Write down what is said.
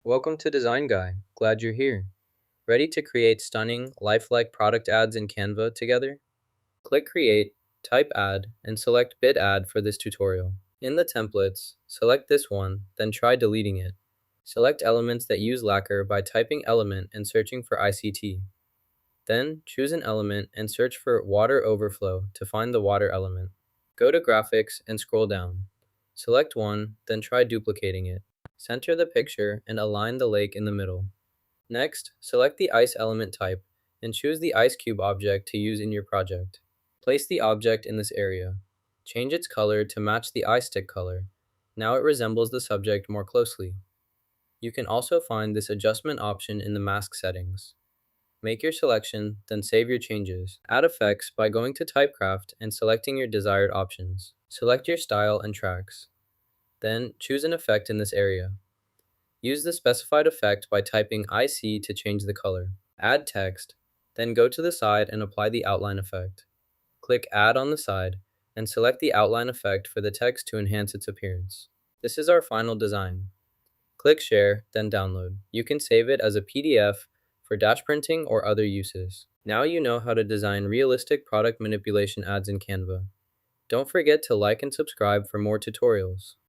Welcome to Design Guy. Glad you're here. Ready to create stunning, lifelike product ads in Canva together? Click Create, type Ad, and select Bid Ad for this tutorial. In the templates, select this one, then try deleting it. Select elements that use lacquer by typing element and searching for ICT. Then choose an element and search for water overflow to find the water element. Go to Graphics and scroll down. Select one, then try duplicating it. Center the picture and align the lake in the middle. Next, select the ice element type and choose the ice cube object to use in your project. Place the object in this area. Change its color to match the ice stick color. Now it resembles the subject more closely. You can also find this adjustment option in the mask settings. Make your selection, then save your changes. Add effects by going to Typecraft and selecting your desired options. Select your style and tracks. Then choose an effect in this area. Use the specified effect by typing IC to change the color. Add text, then go to the side and apply the outline effect. Click Add on the side and select the outline effect for the text to enhance its appearance. This is our final design. Click Share, then download. You can save it as a PDF for dash printing or other uses. Now you know how to design realistic product manipulation ads in Canva. Don't forget to like and subscribe for more tutorials.